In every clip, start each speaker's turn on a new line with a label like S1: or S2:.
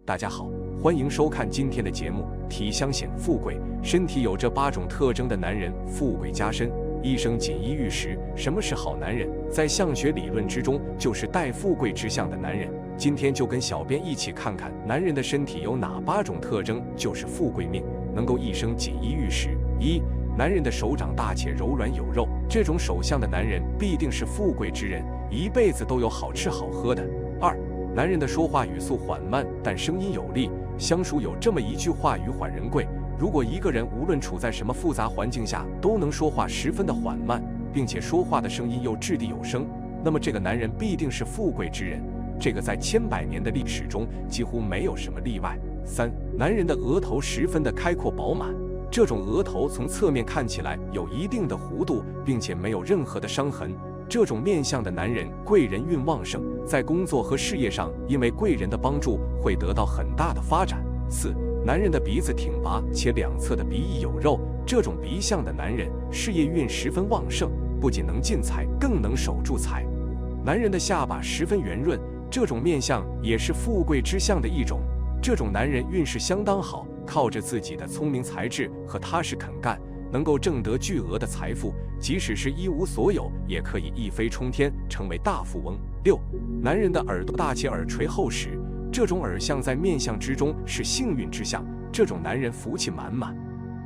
S1: 大家好，欢迎收看今天的节目。体相显富贵，身体有这8种特征的男人，富贵加身，一生锦衣玉食。什么是好男人？在相学理论之中，就是带富贵之相的男人。今天就跟小编一起看看男人的身体有哪8种特征，就是富贵命，能够一生锦衣玉食。1. 男人的手掌大且柔软有肉，这种手相的男人必定是富贵之人，一辈子都有好吃好喝的。2. 男人的说话语速缓慢，但声音有力。相书有这么一句话语缓人贵，如果一个人无论处在什么复杂环境下，都能说话十分的缓慢，并且说话的声音又掷地有声，那么这个男人必定是富贵之人。这个在千百年的历史中几乎没有什么例外。3. 男人的额头十分的开阔饱满，这种额头从侧面看起来有一定的弧度，并且没有任何的伤痕。这种面相的男人贵人运旺盛，在工作和事业上因为贵人的帮助会得到很大的发展。4. 男人的鼻子挺拔且两侧的鼻翼有肉，这种鼻相的男人事业运十分旺盛，不仅能进财，更能守住财。男人的下巴十分圆润，这种面相也是富贵之相的一种。这种男人运势相当好，靠着自己的聪明才智和踏实肯干，能够挣得巨额的财富，即使是一无所有，也可以一飞冲天，成为大富翁。6. 男人的耳朵大且耳垂厚实，这种耳相在面相之中是幸运之相，这种男人福气满满，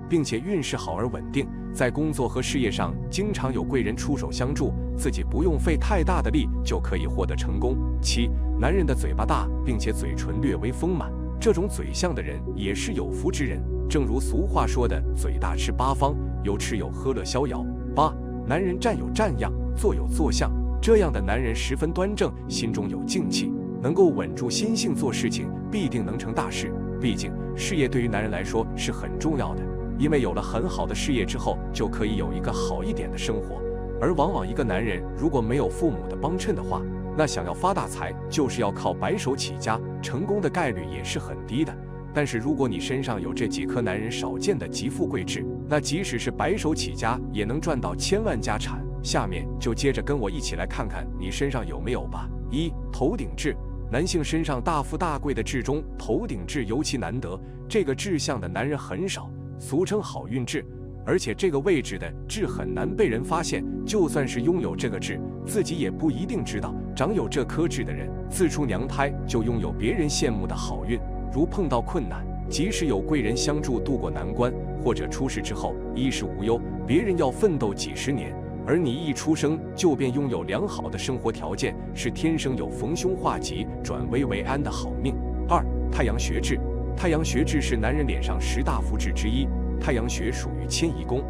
S1: 并且运势好而稳定，在工作和事业上经常有贵人出手相助，自己不用费太大的力就可以获得成功。7. 男人的嘴巴大，并且嘴唇略微丰满，这种嘴相的人也是有福之人，正如俗话说的嘴大吃八方，有吃有喝乐逍遥。8. 男人站有站样，坐有坐相，这样的男人十分端正，心中有静气，能够稳住心性做事情，必定能成大事。毕竟事业对于男人来说是很重要的，因为有了很好的事业之后，就可以有一个好一点的生活。而往往一个男人如果没有父母的帮衬的话，那想要发大财就是要靠白手起家，成功的概率也是很低的。但是如果你身上有这几颗男人少见的极富贵质，那即使是白手起家也能赚到千万家产。下面就接着跟我一起来看看你身上有没有吧。1. 头顶痣，男性身上大富大贵的痣中，头顶痣尤其难得，这个痣相的男人很少，俗称好运痣，而且这个位置的痣很难被人发现，就算是拥有这个痣，自己也不一定知道。长有这颗痣的人，自出娘胎就拥有别人羡慕的好运，如碰到困难，即使有贵人相助渡过难关，或者出事之后衣食无忧，别人要奋斗几十年，而你一出生就便拥有良好的生活条件，是天生有逢凶化吉、转危为安的好命。2. 太阳穴痣，太阳穴痣是男人脸上10大福痣之一，太阳穴属于迁移宫，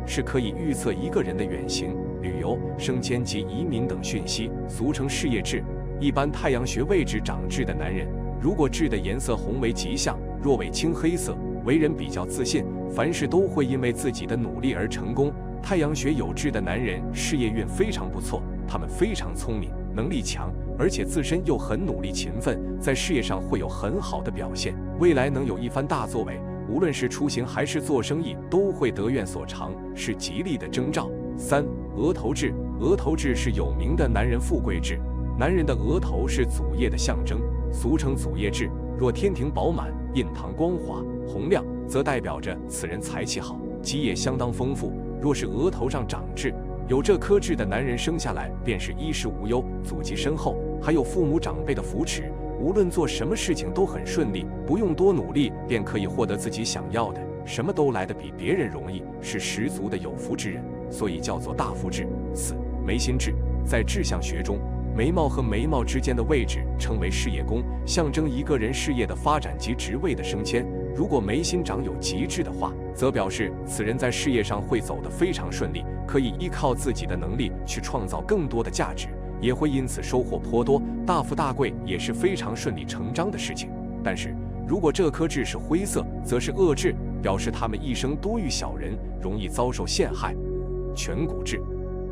S1: 是可以预测一个人的远行、旅游、升迁及移民等讯息，俗称事业痣。一般太阳穴位置长痣的男人，如果痣的颜色红为吉相，若为青黑色，为人比较自信，凡事都会因为自己的努力而成功。太阳穴有痣的男人事业运非常不错，他们非常聪明，能力强，而且自身又很努力勤奋，在事业上会有很好的表现，未来能有一番大作为，无论是出行还是做生意都会得愿所偿，是吉利的征兆。3. 额头痣，额头痣是有名的男人富贵痣，男人的额头是祖业的象征，俗称祖业痣，若天庭饱满、印堂光滑、洪亮，则代表着此人财气好，基业相当丰富。若是额头上长痣，有这颗痣的男人生下来便是衣食无忧，祖籍深厚，还有父母长辈的扶持，无论做什么事情都很顺利，不用多努力便可以获得自己想要的，什么都来得比别人容易，是十足的有福之人，所以叫做大福痣。4. 眉心痣，在痣相学中，眉毛和眉毛之间的位置称为事业宫，象征一个人事业的发展及职位的升迁。如果眉心长有极痣的话，则表示此人在事业上会走得非常顺利，可以依靠自己的能力去创造更多的价值，也会因此收获颇多，大富大贵也是非常顺理成章的事情。但是如果这颗痣是灰色，则是恶痣，表示他们一生多遇小人，容易遭受陷害。颧骨痣，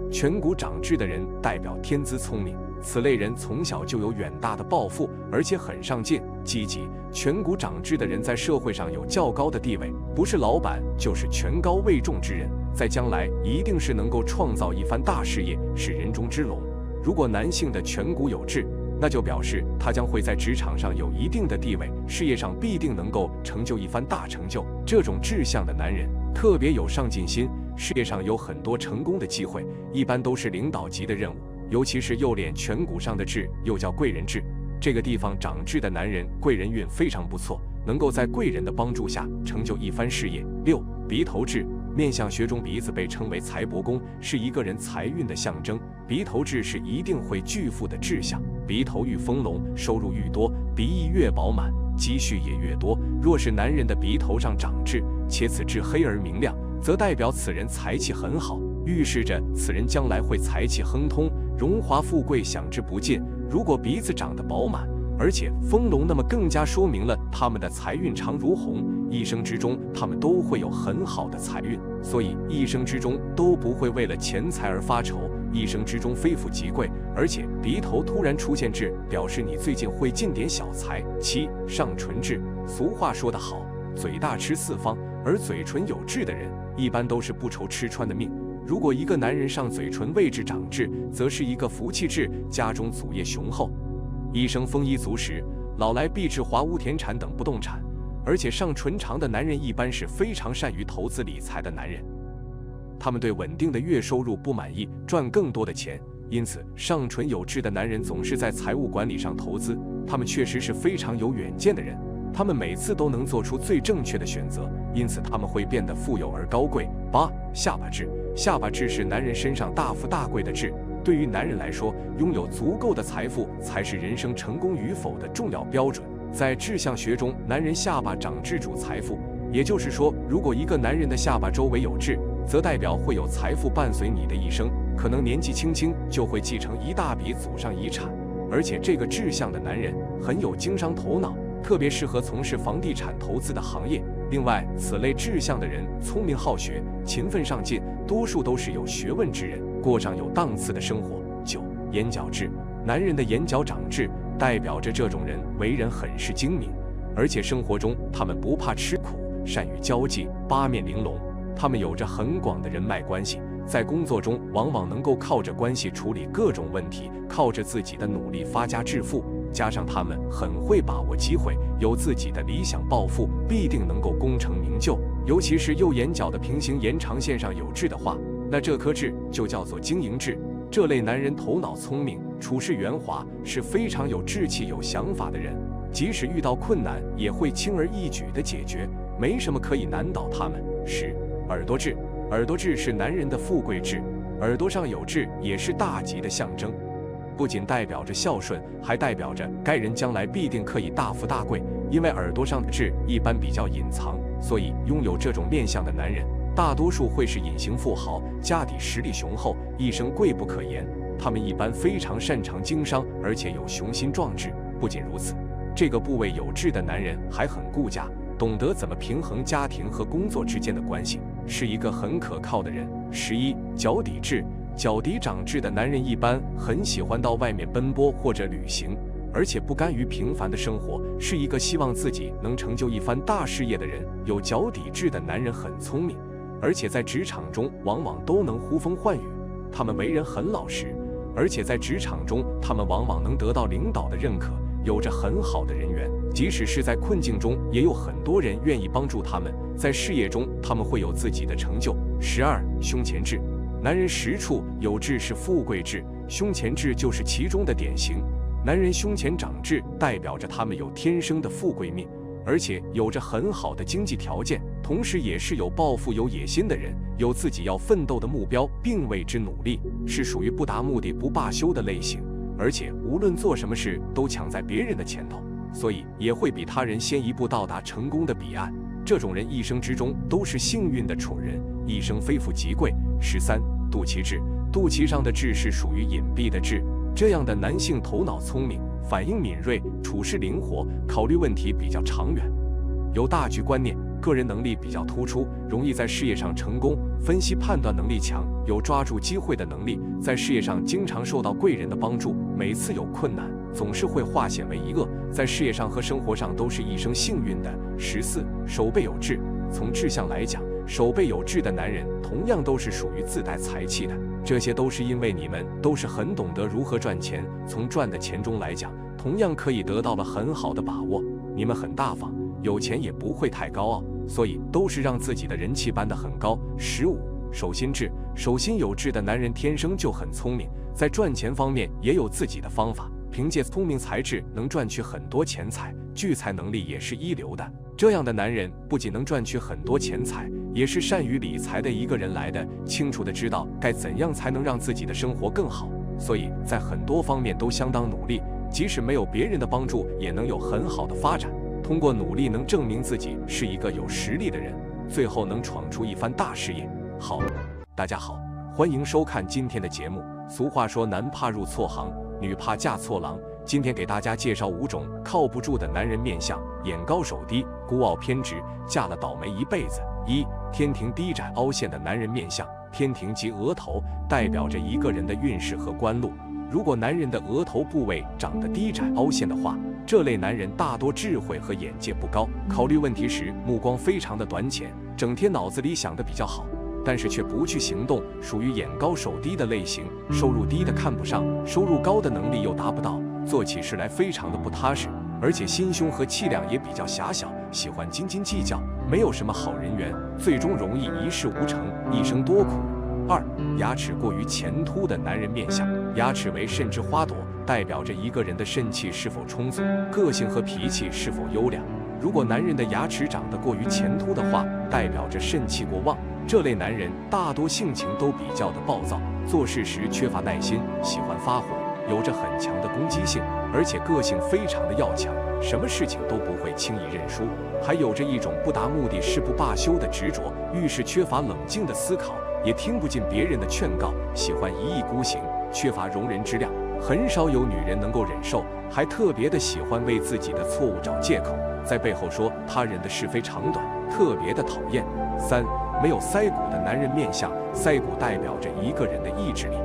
S1: 颧骨长痣的人代表天资聪明，此类人从小就有远大的抱负，而且很上进、积极。颧骨长痣的人在社会上有较高的地位，不是老板就是权高位重之人，在将来一定是能够创造一番大事业，是人中之龙。如果男性的颧骨有痣，那就表示他将会在职场上有一定的地位，事业上必定能够成就一番大成就。这种志向的男人特别有上进心，事业上有很多成功的机会，一般都是领导级的任务，尤其是右脸颧骨上的痣，又叫贵人痣。这个地方长痣的男人，贵人运非常不错，能够在贵人的帮助下成就一番事业。6. 鼻头痣。面相学中，鼻子被称为财帛宫，是一个人财运的象征。鼻头痣是一定会巨富的志向，鼻头愈丰隆，收入愈多，鼻翼越饱满，积蓄也越多。若是男人的鼻头上长痣，且此痣黑而明亮，则代表此人财气很好，预示着此人将来会财气亨通，荣华富贵享之不尽。如果鼻子长得饱满而且丰隆，那么更加说明了他们的财运长如虹，一生之中他们都会有很好的财运，所以一生之中都不会为了钱财而发愁，一生之中非富即贵。而且鼻头突然出现痣，表示你最近会进点小财。7. 上唇痣。俗话说得好，嘴大吃四方，而嘴唇有痣的人一般都是不愁吃穿的命。如果一个男人上嘴唇位置长痣，则是一个福气痣，家中祖业雄厚，一生丰衣足食，老来必置华屋田产等不动产。而且上唇长的男人一般是非常善于投资理财的男人，他们对稳定的月收入不满意，赚更多的钱，因此上唇有痣的男人总是在财务管理上投资，他们确实是非常有远见的人，他们每次都能做出最正确的选择，因此他们会变得富有而高贵。8. 下巴痣。下巴痣是男人身上大富大贵的痣，对于男人来说，拥有足够的财富才是人生成功与否的重要标准。在志向学中，男人下巴长痣主财富，也就是说，如果一个男人的下巴周围有痣，则代表会有财富伴随你的一生，可能年纪轻轻就会继承一大笔祖上遗产。而且这个志向的男人很有经商头脑，特别适合从事房地产投资的行业。另外，此类志向的人聪明好学，勤奋上进，多数都是有学问之人，过上有档次的生活。9. 眼角痣。男人的眼角长痣，代表着这种人为人很是精明，而且生活中他们不怕吃苦，善于交际，八面玲珑。他们有着很广的人脉关系，在工作中往往能够靠着关系处理各种问题，靠着自己的努力发家致富。加上他们很会把握机会，有自己的理想抱负，必定能够功成名就。尤其是右眼角的平行延长线上有痣的话，那这颗痣就叫做经营痣。这类男人头脑聪明，处事圆滑，是非常有志气、有想法的人，即使遇到困难也会轻而易举地解决，没什么可以难倒他们。10. 耳朵痣。耳朵痣是男人的富贵痣，耳朵上有痣也是大吉的象征，不仅代表着孝顺，还代表着该人将来必定可以大富大贵。因为耳朵上的痣一般比较隐藏，所以拥有这种面相的男人大多数会是隐形富豪，家底实力雄厚，一生贵不可言。他们一般非常擅长经商，而且有雄心壮志。不仅如此，这个部位有痣的男人还很顾家，懂得怎么平衡家庭和工作之间的关系，是一个很可靠的人。11. 脚底痣。脚底长痣的男人一般很喜欢到外面奔波或者旅行，而且不甘于平凡的生活，是一个希望自己能成就一番大事业的人。有脚底痣的男人很聪明，而且在职场中往往都能呼风唤雨。他们为人很老实，而且在职场中他们往往能得到领导的认可，有着很好的人缘，即使是在困境中也有很多人愿意帮助他们。在事业中他们会有自己的成就。12. 胸前痣。男人10处有痣是富贵痣，胸前痣就是其中的典型。男人胸前长痣代表着他们有天生的富贵命，而且有着很好的经济条件，同时也是有抱负有野心的人，有自己要奋斗的目标并为之努力，是属于不达目的不罢休的类型，而且无论做什么事都抢在别人的前头，所以也会比他人先一步到达成功的彼岸。这种人一生之中都是幸运的蠢人，一生非富即贵。13. 肚脐痣。肚脐上的痣是属于隐蔽的痣，这样的男性头脑聪明，反应敏锐，处事灵活，考虑问题比较长远，有大局观念，个人能力比较突出，容易在事业上成功，分析判断能力强，有抓住机会的能力，在事业上经常受到贵人的帮助，每次有困难总是会化险为夷恶，在事业上和生活上都是一生幸运的。14. 手背有痣。从志向来讲，手背有痣的男人同样都是属于自带财气的，这些都是因为你们都是很懂得如何赚钱，从赚的钱中来讲，同样可以得到了很好的把握。你们很大方，有钱也不会太高傲，所以都是让自己的人气搬得很高。15. 手心痣，手心有痣的男人天生就很聪明，在赚钱方面也有自己的方法，凭借聪明才智能赚取很多钱财，聚财能力也是一流的。这样的男人不仅能赚取很多钱财，也是善于理财的一个人来的，清楚的知道该怎样才能让自己的生活更好，所以在很多方面都相当努力，即使没有别人的帮助也能有很好的发展。通过努力能证明自己是一个有实力的人，最后能闯出一番大事业。好，大家好，欢迎收看今天的节目。俗话说男怕入错行，女怕嫁错郎。今天给大家介绍5种靠不住的男人面相：眼高手低，孤傲偏执，嫁了倒霉一辈子。1. 天庭低窄凹陷的男人面相。天庭即额头，代表着一个人的运势和官路。如果男人的额头部位长得低窄凹陷的话，这类男人大多智慧和眼界不高，考虑问题时目光非常的短浅，整天脑子里想的比较好，但是却不去行动，属于眼高手低的类型。收入低的看不上，收入高的能力又达不到，做起事来非常的不踏实，而且心胸和气量也比较狭小，喜欢斤斤计较，没有什么好人缘，最终容易一事无成，一生多苦。2. 牙齿过于前凸的男人面相。牙齿为肾之花朵，代表着一个人的肾气是否充足，个性和脾气是否优良。如果男人的牙齿长得过于前凸的话，代表着肾气过旺。这类男人大多性情都比较的暴躁，做事时缺乏耐心，喜欢发火，有着很强的攻击性，而且个性非常的要强，什么事情都不会轻易认输，还有着一种不达目的誓不罢休的执着，遇事缺乏冷静的思考，也听不进别人的劝告，喜欢一意孤行，缺乏容人之量，很少有女人能够忍受，还特别的喜欢为自己的错误找借口，在背后说他人的是非长短，特别的讨厌。3. 没有腮骨的男人面相。腮骨代表着一个人的意志力、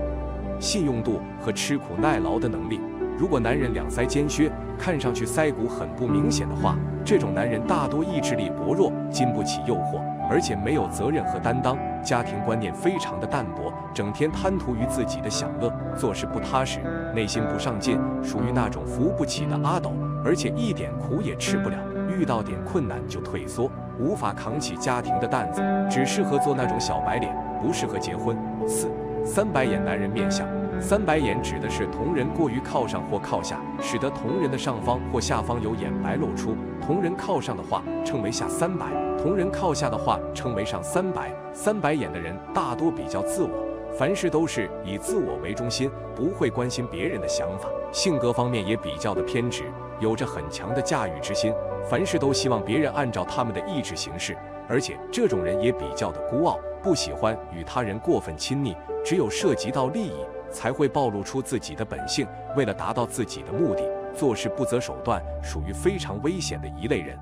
S1: 信用度和吃苦耐劳的能力。如果男人两腮尖削，看上去腮骨很不明显的话，这种男人大多意志力薄弱，经不起诱惑，而且没有责任和担当，家庭观念非常的淡薄，整天贪图于自己的享乐，做事不踏实，内心不上进，属于那种扶不起的阿斗，而且一点苦也吃不了，遇到点困难就退缩，无法扛起家庭的担子，只适合做那种小白脸，不适合结婚。4. 三白眼男人面相。三白眼指的是瞳仁过于靠上或靠下，使得瞳仁的上方或下方有眼白露出。瞳仁靠上的话称为下三白，瞳仁靠下的话称为上三白。三白眼的人大多比较自我，凡事都是以自我为中心，不会关心别人的想法，性格方面也比较的偏执，有着很强的驾驭之心，凡事都希望别人按照他们的意志行事，而且这种人也比较的孤傲，不喜欢与他人过分亲密，只有涉及到利益才会暴露出自己的本性，为了达到自己的目的，做事不择手段，属于非常危险的一类人。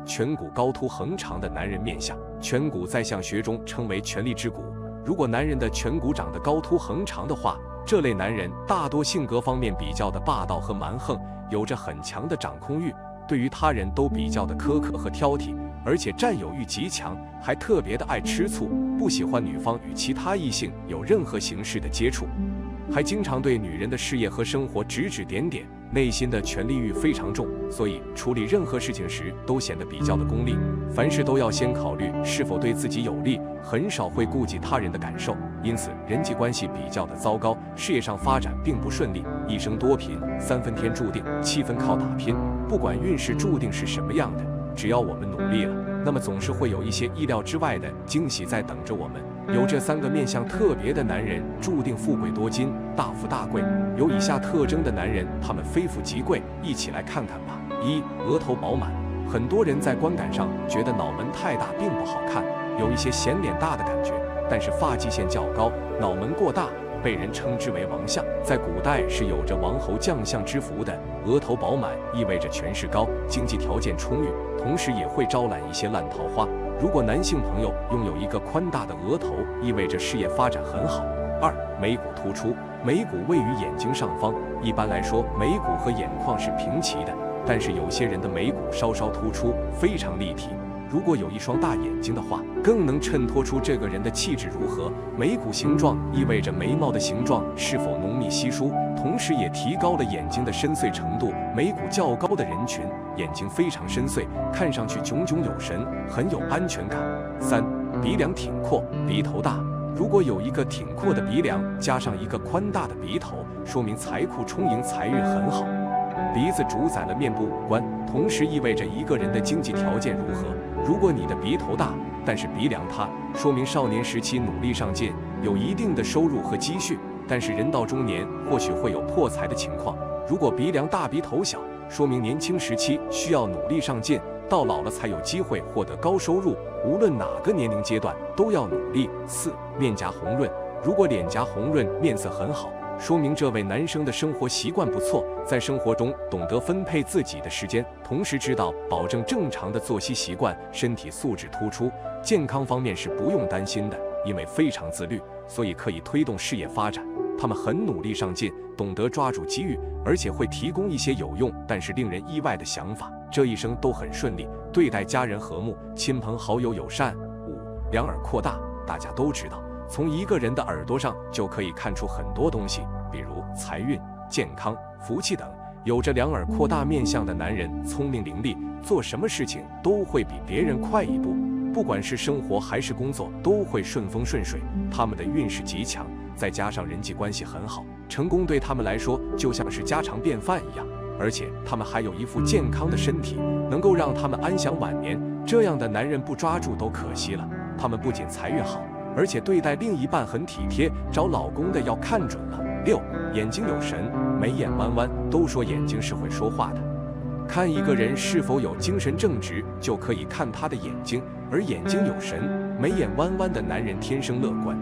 S1: 5. 颧骨高凸横长的男人面相。颧骨在相学中称为权力之骨，如果男人的颧骨长得高凸横长的话，这类男人大多性格方面比较的霸道和蛮横，有着很强的掌控欲，对于他人都比较的苛刻和挑剔，而且占有欲极强，还特别的爱吃醋，不喜欢女方与其他异性有任何形式的接触，还经常对女人的事业和生活指指点点，内心的权力欲非常重，所以处理任何事情时都显得比较的功利，凡事都要先考虑是否对自己有利，很少会顾及他人的感受，因此人际关系比较的糟糕，事业上发展并不顺利，一生多贫，3分天注定，7分靠打拼。不管运势注定是什么样的，只要我们努力了，那么总是会有一些意料之外的惊喜在等着我们。有这3个面相特别的男人，注定富贵多金，大富大贵。有以下特征的男人，他们非富即贵，一起来看看吧。1. 额头饱满。很多人在观感上觉得脑门太大并不好看，有一些显脸大的感觉，但是发际线较高，脑门过大，被人称之为王相，在古代是有着王侯将相之福的。额头饱满意味着权势高，经济条件充裕，同时也会招揽一些烂桃花。如果男性朋友拥有一个宽大的额头，意味着事业发展很好。2. 眉骨突出。眉骨位于眼睛上方，一般来说眉骨和眼眶是平齐的，但是有些人的眉骨稍稍突出，非常立体。如果有一双大眼睛的话，更能衬托出这个人的气质如何。眉骨形状意味着眉毛的形状是否浓密稀疏，同时也提高了眼睛的深邃程度。眉骨较高的人群，眼睛非常深邃，看上去炯炯有神，很有安全感。3. 鼻梁挺阔，鼻头大。如果有一个挺阔的鼻梁，加上一个宽大的鼻头，说明财库充盈，财运很好。鼻子主宰了面部五官，同时意味着一个人的经济条件如何。如果你的鼻头大，但是鼻梁塌，说明少年时期努力上进，有一定的收入和积蓄，但是人到中年或许会有破财的情况。如果鼻梁大鼻头小，说明年轻时期需要努力上进，到老了才有机会获得高收入，无论哪个年龄阶段都要努力。4. 面颊红润，如果脸颊红润，面色很好，说明这位男生的生活习惯不错，在生活中懂得分配自己的时间，同时知道保证正常的作息习惯，身体素质突出。健康方面是不用担心的，因为非常自律，所以可以推动事业发展。他们很努力上进，懂得抓住机遇，而且会提供一些有用但是令人意外的想法。这一生都很顺利，对待家人和睦，亲朋好友友善。5. 两耳扩大，大家都知道，从一个人的耳朵上就可以看出很多东西，比如财运、健康、福气等。有着两耳扩大面相的男人聪明伶俐，做什么事情都会比别人快一步，不管是生活还是工作都会顺风顺水。他们的运势极强，再加上人际关系很好，成功对他们来说就像是家常便饭一样。而且他们还有一副健康的身体，能够让他们安享晚年。这样的男人不抓住都可惜了。他们不仅财运好，而且对待另一半很体贴，找老公的要看准了。6. 眼睛有神，眉眼弯弯，都说眼睛是会说话的。看一个人是否有精神正直，就可以看他的眼睛。而眼睛有神，眉眼弯弯的男人天生乐观，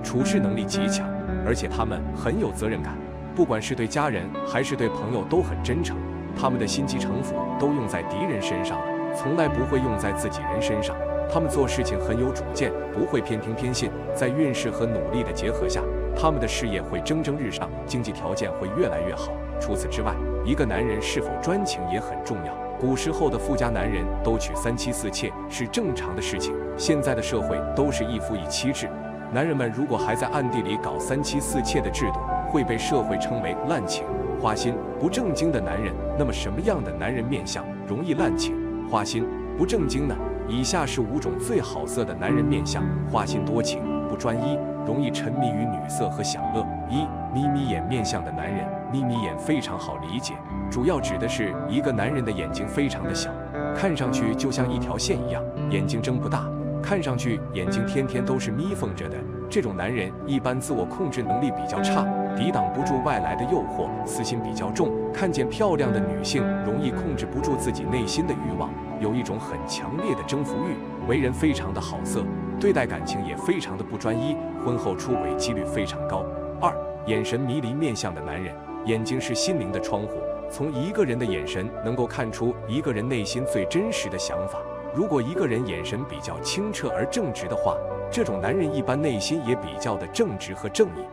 S1: 处事能力极强，而且他们很有责任感，不管是对家人还是对朋友都很真诚。他们的心急城府都用在敌人身上了，从来不会用在自己人身上。他们做事情很有主见，不会偏听偏信。在运势和努力的结合下，他们的事业会蒸蒸日上，经济条件会越来越好。除此之外，一个男人是否专情也很重要。古时候的富家男人都娶3妻4妾是正常的事情，现在的社会都是一夫一妻制。男人们如果还在暗地里搞3妻4妾的制度，会被社会称为滥情、花心、不正经的男人。那么什么样的男人面相容易滥情、花心、不正经呢？以下是5种最好色的男人面相：花心多情、不专一，容易沉迷于女色和享乐。1. 眯眯眼面相的男人，眯眯眼非常好理解，主要指的是一个男人的眼睛非常的小，看上去就像一条线一样，眼睛睁不大，看上去眼睛天天都是眯缝着的。这种男人一般自我控制能力比较差，抵挡不住外来的诱惑，私心比较重，看见漂亮的女性容易控制不住自己内心的欲望，有一种很强烈的征服欲，为人非常的好色，对待感情也非常的不专一，婚后出轨几率非常高。2. 眼神迷离面相的男人，眼睛是心灵的窗户，从一个人的眼神能够看出一个人内心最真实的想法。如果一个人眼神比较清澈而正直的话，这种男人一般内心也比较的正直和正义。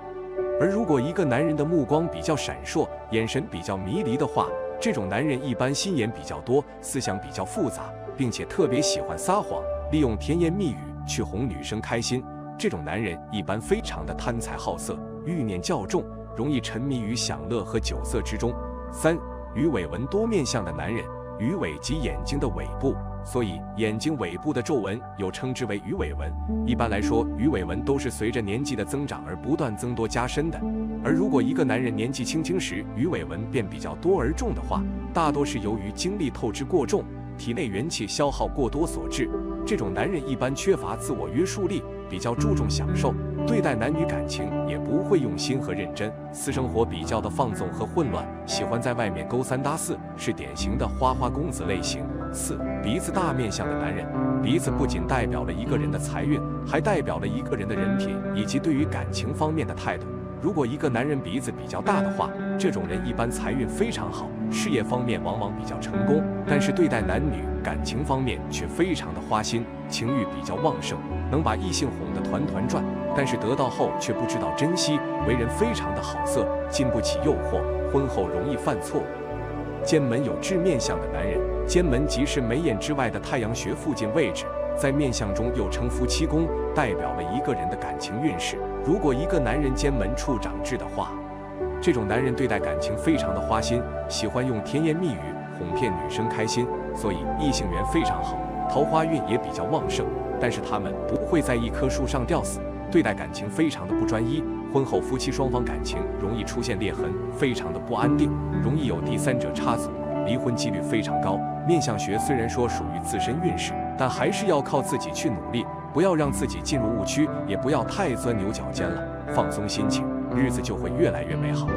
S1: 而如果一个男人的目光比较闪烁，眼神比较迷离的话，这种男人一般心眼比较多，思想比较复杂，并且特别喜欢撒谎，利用甜言蜜语去哄女生开心。这种男人一般非常的贪财好色，欲念较重，容易沉迷于享乐和酒色之中。3. 鱼尾纹多面相的男人，鱼尾即眼睛的尾部，所以眼睛尾部的皱纹有称之为鱼尾纹。一般来说，鱼尾纹都是随着年纪的增长而不断增多加深的。而如果一个男人年纪轻轻时鱼尾纹便比较多而重的话，大多是由于精力透支过重，体内元气消耗过多所致。这种男人一般缺乏自我约束力，比较注重享受，对待男女感情也不会用心和认真，私生活比较的放纵和混乱，喜欢在外面勾三搭四，是典型的花花公子类型。4. 鼻子大面相的男人，鼻子不仅代表了一个人的财运，还代表了一个人的人品以及对于感情方面的态度。如果一个男人鼻子比较大的话，这种人一般财运非常好，事业方面往往比较成功，但是对待男女感情方面却非常的花心，情欲比较旺盛，能把异性哄得团团转，但是得到后却不知道珍惜，为人非常的好色，经不起诱惑，婚后容易犯错误。肩门有至面相的男人，肩门即是眉眼之外的太阳穴附近位置，在面相中又称夫妻宫，代表了一个人的感情运势。如果一个男人肩门处长痣的话，这种男人对待感情非常的花心，喜欢用甜言蜜语哄骗女生开心，所以异性缘非常好，桃花运也比较旺盛。但是他们不会在一棵树上吊死，对待感情非常的不专一，婚后夫妻双方感情容易出现裂痕，非常的不安定，容易有第三者插足，离婚几率非常高。面相学虽然说属于自身运势，但还是要靠自己去努力，不要让自己进入误区，也不要太钻牛角尖了，放松心情，日子就会越来越美好。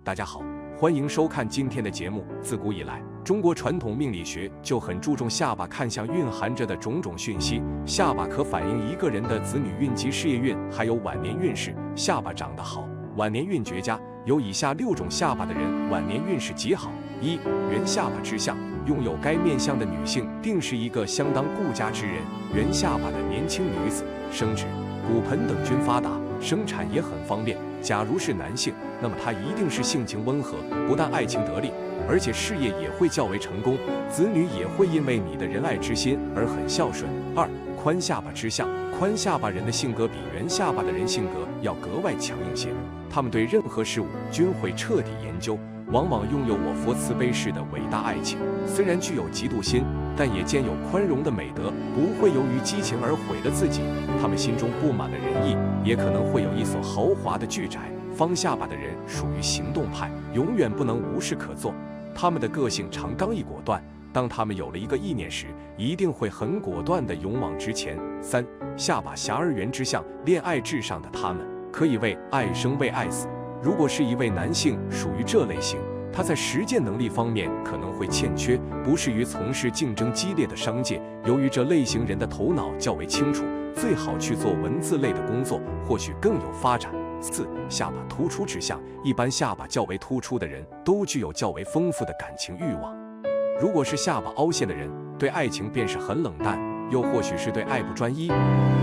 S1: 大家好，欢迎收看今天的节目。自古以来，中国传统命理学就很注重下巴看相蕴含着的种种讯息。下巴可反映一个人的子女运及事业运，还有晚年运势。下巴长得好，晚年运绝佳。有以下6种下巴的人，晚年运势极好。1. 圆下巴之相，拥有该面相的女性，定是一个相当顾家之人。圆下巴的年轻女子，生殖、骨盆等均发达，生产也很方便。假如是男性，那么他一定是性情温和，不但爱情得力，而且事业也会较为成功，子女也会因为你的仁爱之心而很孝顺。2. 宽下巴之相，宽下巴人的性格比圆下巴的人性格要格外强硬些，他们对任何事物均会彻底研究，往往拥有我佛慈悲式的伟大爱情。虽然具有嫉妒心，但也兼有宽容的美德，不会由于激情而毁了自己。他们心中布满了仁义，也可能会有一所豪华的巨宅。方下巴的人属于行动派，永远不能无事可做，他们的个性常刚毅果断，当他们有了一个意念时，一定会很果断地勇往直前。3. 下巴遐而圆之相，恋爱至上的他们可以为爱生为爱死。如果是一位男性属于这类型，他在实践能力方面可能会欠缺，不适于从事竞争激烈的商界。由于这类型人的头脑较为清楚，最好去做文字类的工作，或许更有发展。4. 下巴突出之相，一般下巴较为突出的人都具有较为丰富的感情欲望。如果是下巴凹陷的人，对爱情便是很冷淡，又或许是对爱不专一。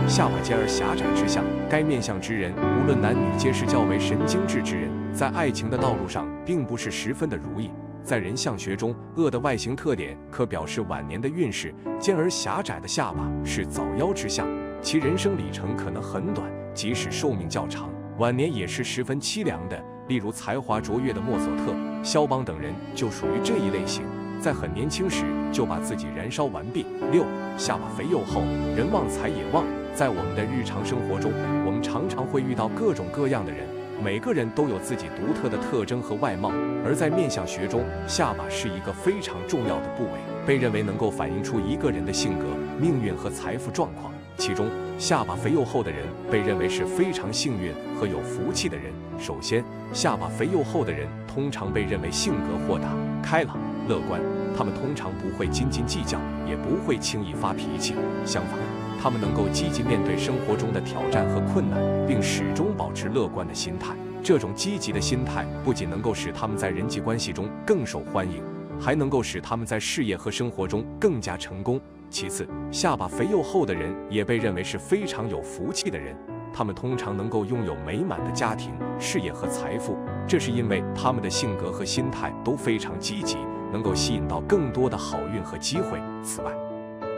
S1: 下巴尖而狭窄之相，该面相之人无论男女皆是较为神经质之人，在爱情的道路上并不是十分的如意。在人相学中，恶的外形特点可表示晚年的运势。尖而狭窄的下巴是早夭之相，其人生里程可能很短，即使寿命较长，晚年也是十分凄凉的。例如才华卓越的莫索特、肖邦等人就属于这一类型，在很年轻时就把自己燃烧完毕。6. 下巴肥又厚，人旺财也旺。在我们的日常生活中，我们常常会遇到各种各样的人，每个人都有自己独特的特征和外貌，而在面相学中，下巴是一个非常重要的部位，被认为能够反映出一个人的性格、命运和财富状况。其中，下巴肥又厚的人被认为是非常幸运和有福气的人。首先，下巴肥又厚的人通常被认为性格豁达、开朗、乐观，他们通常不会斤斤计较，也不会轻易发脾气。相反，他们能够积极面对生活中的挑战和困难，并始终保持乐观的心态。这种积极的心态不仅能够使他们在人际关系中更受欢迎，还能够使他们在事业和生活中更加成功。其次，下巴肥又厚的人也被认为是非常有福气的人，他们通常能够拥有美满的家庭、事业和财富，这是因为他们的性格和心态都非常积极，能够吸引到更多的好运和机会。此外，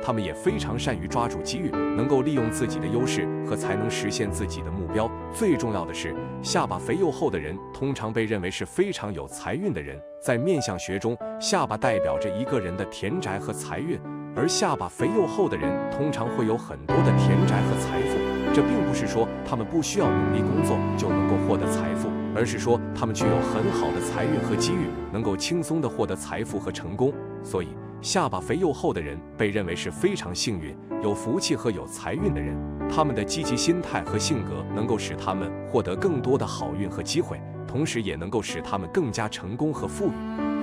S1: 他们也非常善于抓住机遇，能够利用自己的优势和才能实现自己的目标。最重要的是，下巴肥又厚的人通常被认为是非常有财运的人。在面相学中，下巴代表着一个人的田宅和财运，而下巴肥又厚的人通常会有很多的田宅和财富。这并不是说他们不需要努力工作就能够获得财富，而是说他们具有很好的财运和机遇，能够轻松地获得财富和成功。所以，下巴肥又厚的人被认为是非常幸运、有福气和有财运的人。他们的积极心态和性格能够使他们获得更多的好运和机会，同时也能够使他们更加成功和富裕。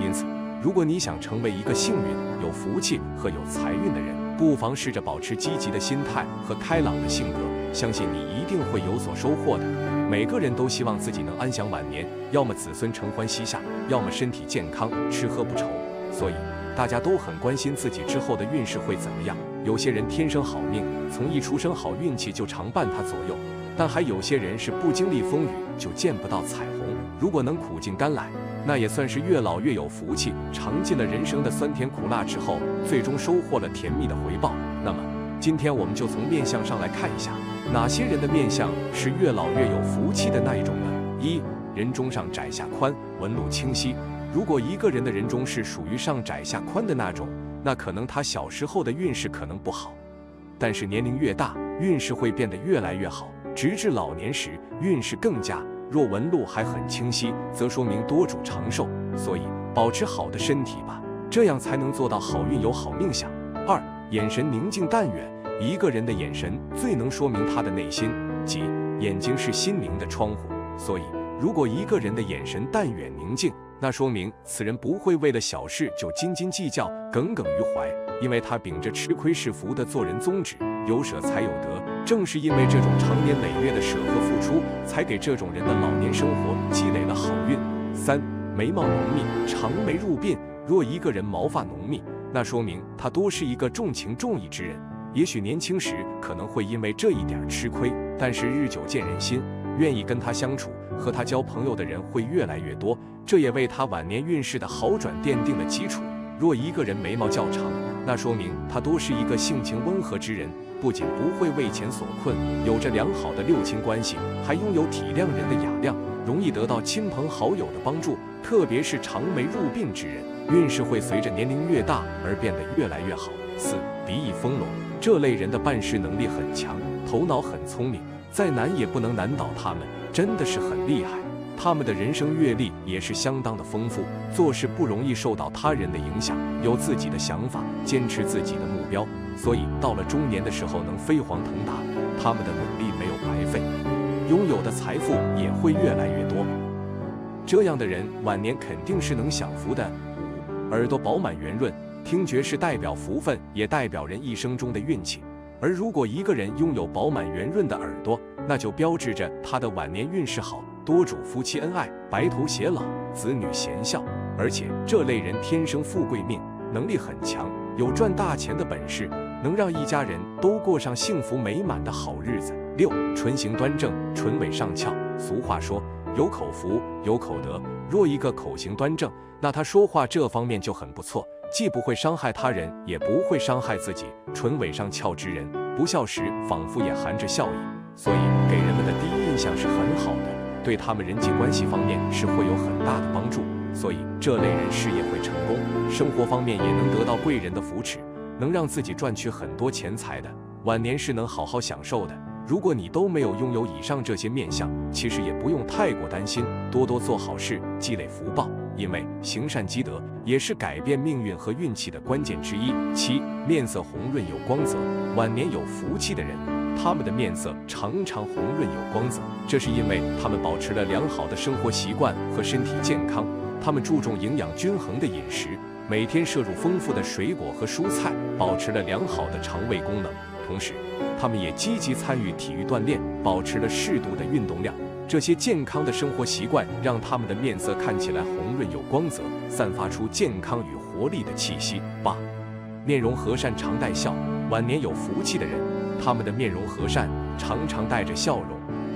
S1: 因此，如果你想成为一个幸运、有福气和有财运的人，不妨试着保持积极的心态和开朗的性格，相信你一定会有所收获的。每个人都希望自己能安享晚年，要么子孙承欢膝下，要么身体健康，吃喝不愁。所以，大家都很关心自己之后的运势会怎么样。有些人天生好命，从一出生好运气就常伴他左右，但还有些人是不经历风雨就见不到彩虹。如果能苦尽甘来，那也算是越老越有福气，尝尽了人生的酸甜苦辣之后，最终收获了甜蜜的回报。那么，今天我们就从面相上来看一下，哪些人的面相是越老越有福气的那一种呢？一、人中上窄下宽，纹路清晰。如果一个人的人中是属于上窄下宽的那种，那可能他小时候的运势可能不好，但是年龄越大，运势会变得越来越好，直至老年时运势更佳。若纹路还很清晰，则说明多主长寿，所以保持好的身体吧，这样才能做到好运有好命相。二、眼神宁静淡远。一个人的眼神最能说明他的内心，即眼睛是心灵的窗户，所以如果一个人的眼神淡远宁静，那说明此人不会为了小事就斤斤计较、耿耿于怀，因为他秉着吃亏是福的做人宗旨，有舍才有得。正是因为这种长年累月的舍和付出，才给这种人的老年生活积累了好运。三、眉毛浓密，长眉入鬓。若一个人毛发浓密，那说明他多是一个重情重义之人。也许年轻时可能会因为这一点吃亏，但是日久见人心，愿意跟他相处、和他交朋友的人会越来越多，这也为他晚年运势的好转奠定了基础。若一个人眉毛较长，那说明他多是一个性情温和之人，不仅不会为钱所困，有着良好的六亲关系，还拥有体谅人的雅量，容易得到亲朋好友的帮助。特别是长眉入鬓之人，运势会随着年龄越大而变得越来越好。四、鼻翼丰隆。这类人的办事能力很强，头脑很聪明，再难也不能难倒他们，真的是很厉害。他们的人生阅历也是相当的丰富，做事不容易受到他人的影响，有自己的想法，坚持自己的目标，所以到了中年的时候能飞黄腾达，他们的努力没有白费，拥有的财富也会越来越多。这样的人晚年肯定是能享福的。五、耳朵饱满圆润。听觉是代表福分，也代表人一生中的运气。而如果一个人拥有饱满圆润的耳朵，那就标志着他的晚年运势好，多主夫妻恩爱，白头偕老，子女贤孝。而且这类人天生富贵命，能力很强，有赚大钱的本事，能让一家人都过上幸福美满的好日子。六、唇形端正，唇尾上翘。俗话说，有口福，有口德。若一个口型端正，那他说话这方面就很不错，既不会伤害他人，也不会伤害自己。唇尾上翘之人，不笑时仿佛也含着笑意，所以给人们的第一印象是很好的，对他们人际关系方面是会有很大的帮助。所以这类人事业会成功，生活方面也能得到贵人的扶持，能让自己赚取很多钱财的，晚年是能好好享受的。如果你都没有拥有以上这些面相，其实也不用太过担心，多多做好事，积累福报，因为行善积德也是改变命运和运气的关键之一。七、面色红润有光泽。晚年有福气的人，他们的面色常常红润有光泽，这是因为他们保持了良好的生活习惯和身体健康，他们注重营养均衡的饮食，每天摄入丰富的水果和蔬菜，保持了良好的肠胃功能。同时，他们也积极参与体育锻炼，保持了适度的运动量。这些健康的生活习惯让他们的面色看起来红润有光泽，散发出健康与活力的气息。八、面容和善常带笑。晚年有福气的人，他们的面容和善，常常带着笑容，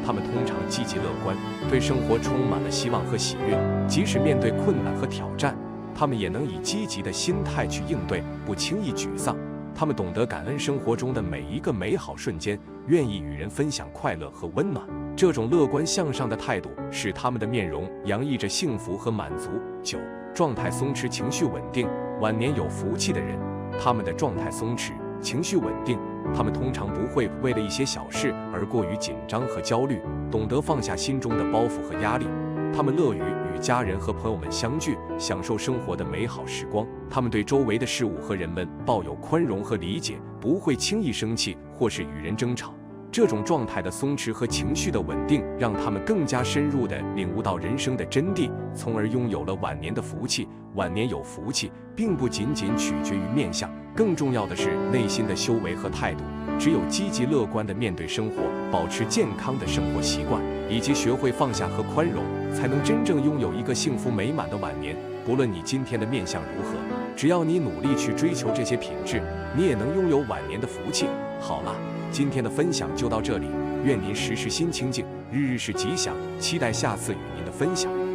S1: 他们通常积极乐观，对生活充满了希望和喜悦。即使面对困难和挑战，他们也能以积极的心态去应对，不轻易沮丧。他们懂得感恩生活中的每一个美好瞬间，愿意与人分享快乐和温暖。这种乐观向上的态度，使他们的面容洋溢着幸福和满足。九、状态松弛，情绪稳定。晚年有福气的人，他们的状态松弛，情绪稳定，他们通常不会为了一些小事而过于紧张和焦虑，懂得放下心中的包袱和压力。他们乐于与家人和朋友们相聚，享受生活的美好时光。他们对周围的事物和人们抱有宽容和理解，不会轻易生气或是与人争吵。这种状态的松弛和情绪的稳定，让他们更加深入地领悟到人生的真谛，从而拥有了晚年的福气。晚年有福气，并不仅仅取决于面相，更重要的是内心的修为和态度。只有积极乐观地面对生活，保持健康的生活习惯，以及学会放下和宽容，才能真正拥有一个幸福美满的晚年。不论你今天的面相如何，只要你努力去追求这些品质，你也能拥有晚年的福气。好了，今天的分享就到这里，愿您时时心清静，日日是吉祥，期待下次与您的分享。